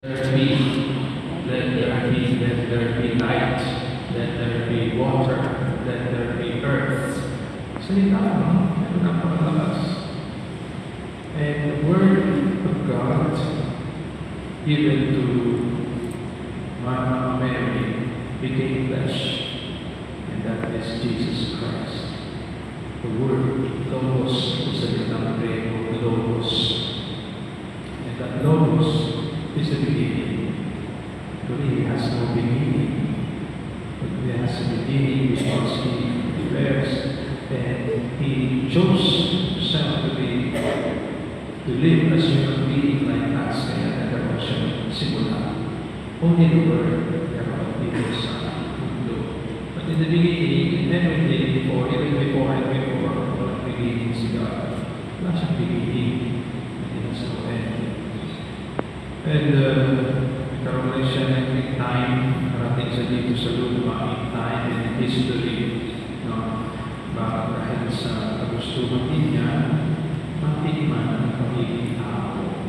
there be, let there be light, let there be water, let there be earth. Salita, no? Ito napakalakas. And the Word of God given to Mama Mary became flesh, and that is Jesus Christ. The Word, Logos, sa salitang Grego, Logos. And that Logos is the beginning. But He has no beginning. But He has a beginning because He declares and He chose Himself to live as human being like us. Kaya nagkaroon siya simula. Only the Word nagkaroon dito sa mundo. But in the beginning, in everything before, even before and before, the beginning is God. Wala siyang beginning. He has no end. And nagkaroon rin siya ng time, narating siya dito sa lupa, in time and in history. No? Dahil sa kagustuhan niya, matikman ang pagiging tao.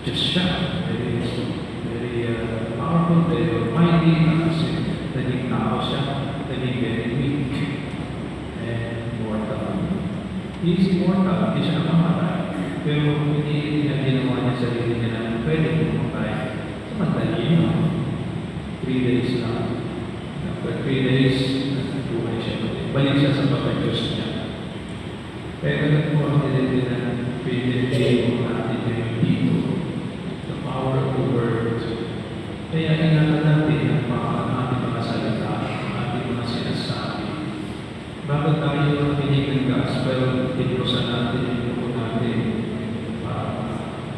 Just siya, very powerful, very almighty, kasi naging tao siya, naging very weak and mortal. He is immortal, hindi siya namamatay. Pero hindi niya ginawa niya sarili niya na pwede pumatay. Samantali niya, 3 days lang. After 3 days, buhay siya. Balik siya sa pagka-Diyos niya. Pero nagpo ang din na pinag-game natin yung dito. The power of the Word. Kaya ingatan natin ang ating mga salita, ang ating mga sinasabi. Bakit tayo nakinig ng gospel, tinusan natin yung buko natin.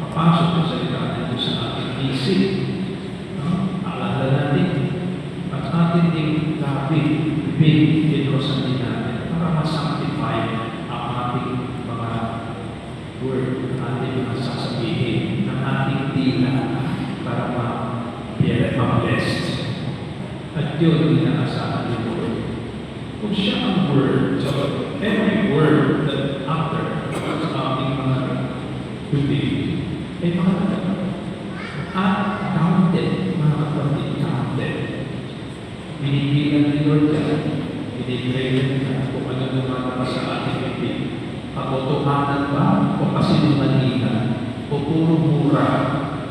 Papasok ang salita natin sa ating isip. Alala natin. At ating ding gabi, tinusan din natin para ma-sanctify ang ating mga word, ang ating mga sasabihin, ang ating tila para ma-blessed. At yun ang inaasahan ni Lord. Kung siya ang word, so every word that after sa ating mga bibig, ay makatalaga. At counted, mga kapatid, counted. Binigilan ni Lord yan, binigilan niya kung ano naman sa ating bibig. Katotohanan ba o kasinungalingan o puro mura,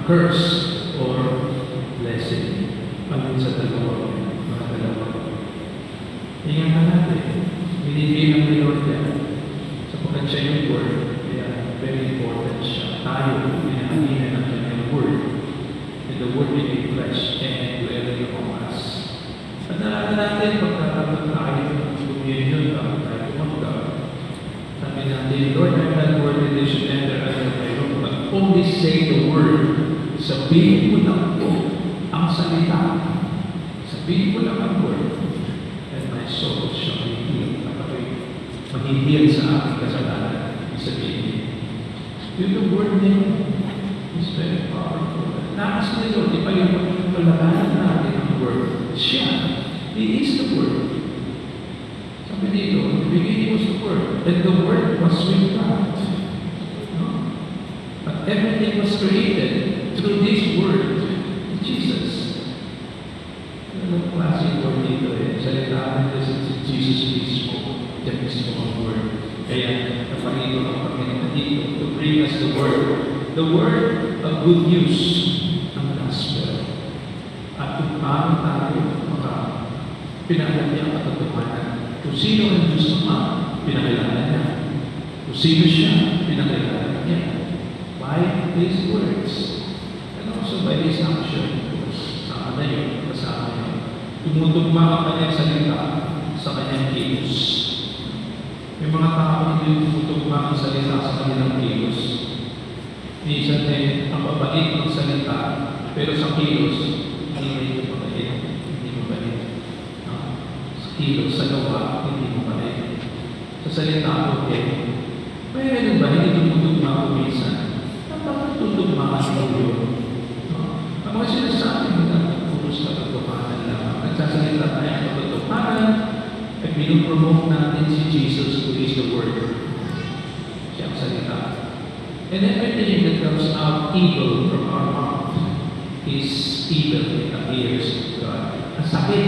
curse, or blessing. Pagod sa dalawa, mga dalawa. Ingatan natin, binigilan ni Lord yan. Sapagkat siya yung word, kaya very important siya. Tayo, pinakaginan ng kanyang word. And the word became flesh and dwelling among us. At naalala natin, pagkakabot tayo ng communion, bago tayo tumagdag. Sabi natin, Lord, I'm not worthy that you should enter under my roof, but only say the word. Sabihin mo lang po ang salita. Sabihin mo lang ang word. And my soul shall be healed. At ako'y mahihil sa aking kasalanan. Sabihin. Yung word niya is very powerful. Nais na yun, di pa yung palagalan natin ang word. Siya. He is the word. Sabi dito, the beginning was the word. And the word was with God. No? But everything was created through this word, Jesus. Anong klaseng word dito eh? Salitaan nito si Jesus mismo. Yan mismo ang word. Kaya napanito ang Panginoon dito to bring us the word of good news, ang gospel. At kung paano tayo pinakilala niya ang katotohanan. Kung sino ang Diyos Ama, pinakilala niya. Kung sino siya, pinakilala niya. By His words. And also by His action. Sama na yun, kasama yun. Tumutugma ang kanyang salita sa kanyang kilos. May mga tao hindi tumutugma ang salita sa kanilang kilos. Minsan ay ang mabait ng salita, pero sa kilos, hindi mo mabait. Sa kilos, sa gawa, hindi mo mabait. Sa salita, okay. Pero ganun ba, hindi tumutugma ko minsan? Bakit tutugma ka sa ulo? Ang mga sinasabi mo na puros na katotohanan lang. Nagsasalita tayo ng katotohanan at pinupromote natin si Jesus who is the Word. Siya ang salita. And everything that comes out evil from our mouth evil in the ears of God. Ang sakit.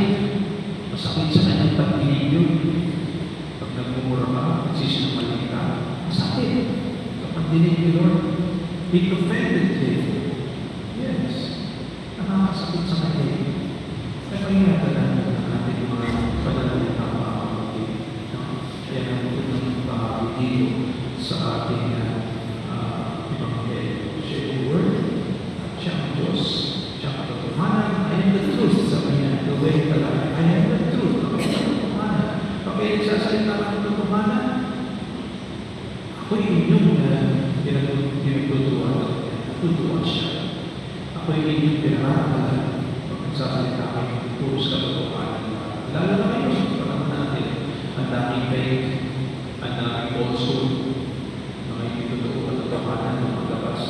Masakit sa kanyang pagdinig yun. Pag nagmumura ka, nagsisinungaling ka, masakit. Kapag dinig ni Lord, being offended to Him. Yes. Nakakasakit sa kanya. Kaya ingatan natin ang ating mga pananalita makakapagin. Kaya naman ng bahagi dito sa ating Ebanghelyo. Siya yung Word, siya ang Diyos, siya ang katotohanan. I am the truth sa kanya. The way talaga. I am the truth. Ako yung katotohanan. Okay, nagsasalita ng katotohanan. Ako yung inyong pinagtutuan. Tutuan siya. Ako yung inyong pinarakalan. Pag nagsasalita kayo, puros katotohanan. Lalo na kayo sa panahon natin. Ang daming faith, ang daming falsehood. Totoo katotohanan ng maglabas.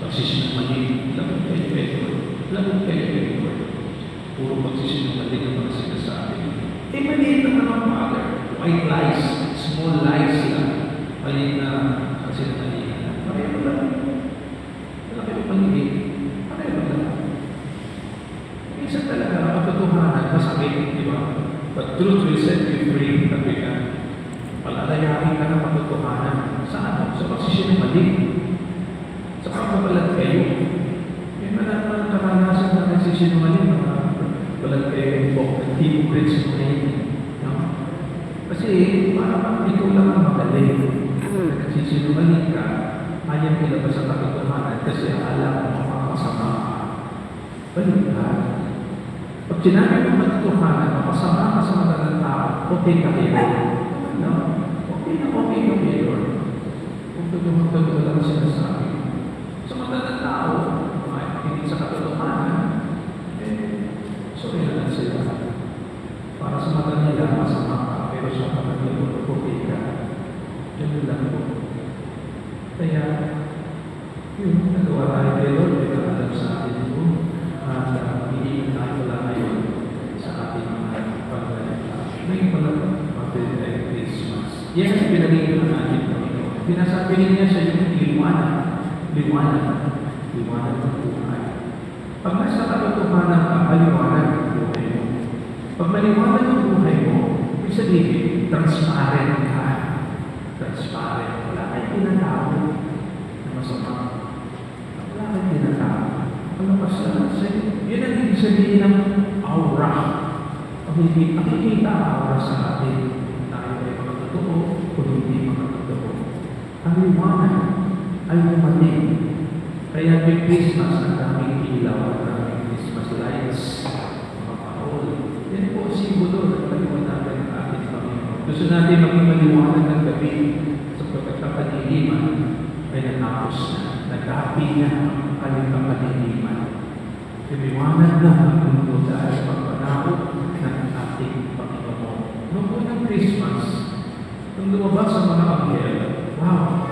Pagsisinungaling, labot kayo Edward. Labot kayo Edward. Puro pagsisinungaling ang mga sinasabi. Maliit naman ang Father. White lies, small lies lang. Maliit na kasinungalingan. Pareho lang. Wala kayo paligid. Pareho lang. Minsan talaga, katotohanan, masakit, di ba? But truth will set you free. Sabi ka, palalayain ka ng katotohanan. Saan? Sa pagsisinungaling. Sa pagpapalat kayo. May malamang karanasan na nagsisinungaling mga palat kayo yung hypocrites mo no? Kasi parang ikaw lang ang magaling. Nagsisinungaling ka, ayaw ilabas sa katotohanan kasi alam mo makakasama ka. Balik ka. Pag sinabi mo katotohanan, makasama ka sa mga tao, okay ka kayo. No? Okay na okay ka kayo. Totoo lang sinasabi. Sa mga tao, hindi sa katotohanan, sorry na lang sila. Para sa mga nila, masama ka, pero sa mga nila, okay ka. Yan lang po. Kaya, yun, nagawa tayo kay Lord, may alam sa atin po, at hindi tayo wala ngayon sa ating mga paglalita. Ngayon pala, Mapilitay Christmas. Yan ang pinagiging natin po. Pinasabihin niya sa yung liwanag. Liwanag ng buhay. Pag nasa katotohanan ka, maliwanag ang buhay mo. Pag maliwanag ang buhay mo, ibig sabihin, transparent ka. Transparent. Wala kayong tinatawag na masama. Wala kayong tinatawag. Ano pa sa'yo? Yun ang ibig sabihin ng aura. Pakikita ang aura sa atin. Tayo ay makatotoo o hindi makatotoo. Ang liwanag ay dumating. Kaya may Christmas, ang daming ilaw, ang daming Christmas lights, mga parol. Yan po ang simbolo ng paliwanagan ng ating Panginoon. Gusto natin maging maliwanag ng gabi sa pagkakapaliliman ay natapos na. Nagkapi na ang kanilang kapaliliman. Liwanag na ang mundo dahil sa pagpanahon ng ating Panginoon. Noong unang Christmas, nung lumabas ang mga anghel, wow!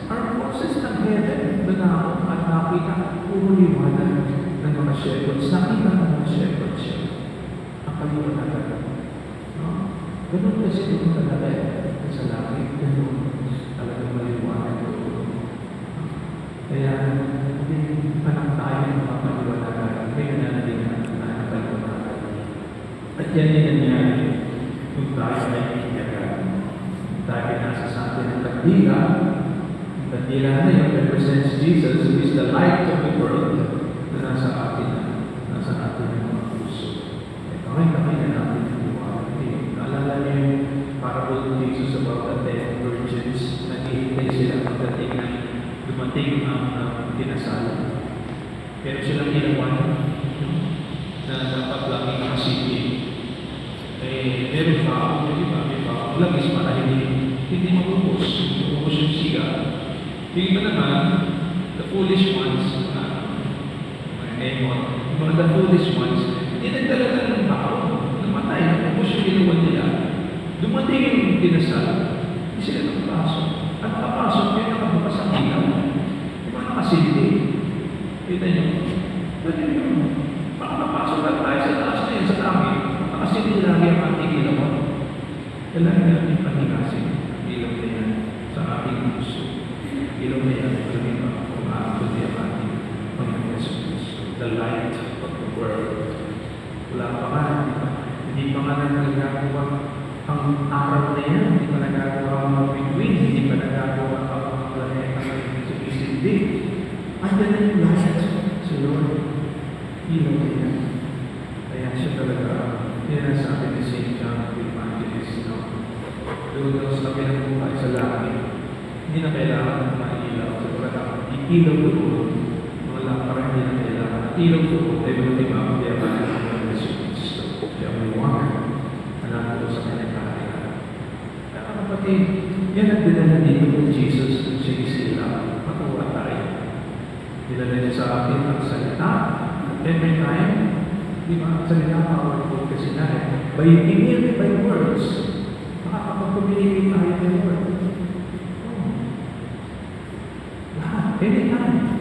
Our forces ng heaven, nanao at nakita puro liwanag ng mga shepherds. Nakita ng mga shepherds siya. Ang kaliwanagan. No? Ganun kasi doon talaga sa langit. Ganun talagang maliwanag doon. Kaya, hindi anak tayo ng mga kaliwanagan. Kaya natin ang kaliwanagan. At yan yung nangyari kung tayo ay iyagan. Tayo nasa sa atin ng kandila. Ang kandila na yun represents Jesus, who is the light of the world, na nasa atin ng mga puso. Kaya kami na natin ang liwanag. Naalala niyo yung parable ng Jesus about the 10 virgins. Naghihintay sila pagdating na dumating ang kinasalan. Pero silang ginawa na dapat lang nakasipin. Meron pa ako, may pa labis para hindi mabubos yung siga. Yung iba naman, the foolish ones, the foolish ones, hindi nagdala ng tao, namatay, nabubos yung ginawan nila. Dumating yung kinasal, hindi sila nakapasok. At nakapasok, yung nakabukas ang ilaw. Yung mga nakasildi. Kita nyo, pwede nyo, baka napasok lang tayo sa taas na yun, sa langit. Nakasildi lagi ang ating ilaw. Kailangan natin panigasin ilaw na yan sa ating puso. Ilaw na yan, the light of the world. Wala pa nga, hindi pa nga nagagawa ang araw na yan, hindi pa nagagawa ang mga bituin, hindi pa nagagawa ang mga planeta na sumisindi. Andiyan na yung light sa Lord. Ilaw niya. Kaya siya talaga, sinasabi ni St. John the Evangelist, doon daw sa kabilang buhay sa langit, hindi na kailangan ng mailaw. Sa pagkatapos, iilaw doon, wala pa rin hindi na kailangan. Ilaw doon, ay doon di ba, kaya ba ng Yesu Cristo. Kaya may water, alam ko sa kanyang kaharian. Kaya kapatid, yan ang dinala dito ng Jesus kung siya isila, matuwa tayo. Dinala niya sa atin ang salita. Every time, di ba, ang salita powerful kasi na by hearing by words, makakapag-communicate tayo ng word. Lahat, anytime.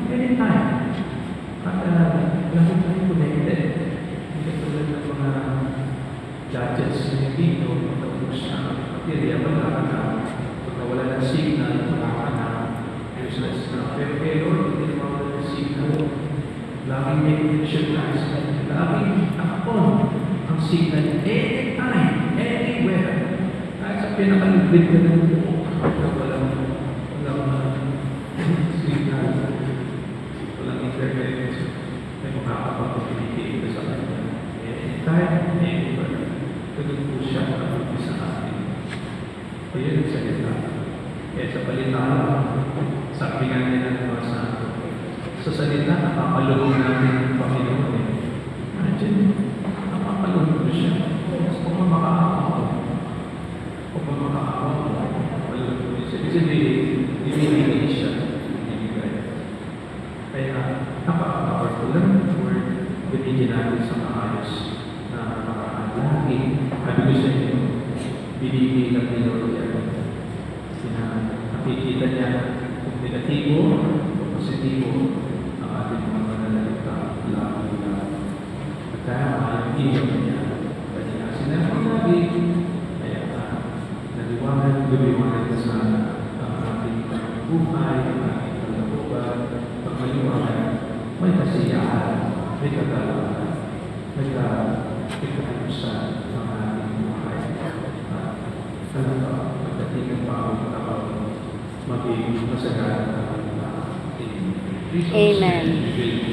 At lahat tayo connected. Hindi tulad ng mga gadgets na dito, matapos na baterya, wala ka na. Pag nawala ng signal, wala ka na. Useless na. Pero hindi naman wala ng signal. Laging may connection na. Laging on ang signal anytime, anywhere. Kahit sa pinakalibid ka ng buo, walang signal, walang internet, may makakapag-communicate ka sa kanya. Anytime, anywhere. Ganun po siya ang sa atin. Kaya yung salita. Kaya sa palitan, sabi nga nila ng mga santo, sa salita, napapaluhog natin ang Panginoon. Imagine, napapaluhog ko siya. Kung makakaawa ko, paluhog ko siya. Kasi ibinigay siya. Kaya, napaka-powerful lang ang word. Binigyan natin sa maayos na lagi. Sabi ko sa inyo, binigay lang ni Lord yan. Nakikita niya kung negatibo o positibo ang ating mga mananalita lagi na. At kaya ang ilaw niya, kanya sinabi lagi, kaya lumiwanag sa ating buhay, ang ating kalooban, pagmaliwanag, may kasiyahan, may kagalakan, may kaayusan ang ating buhay. Talaga, pagdating ng pagkakataon, maging masagana ang ating Amen.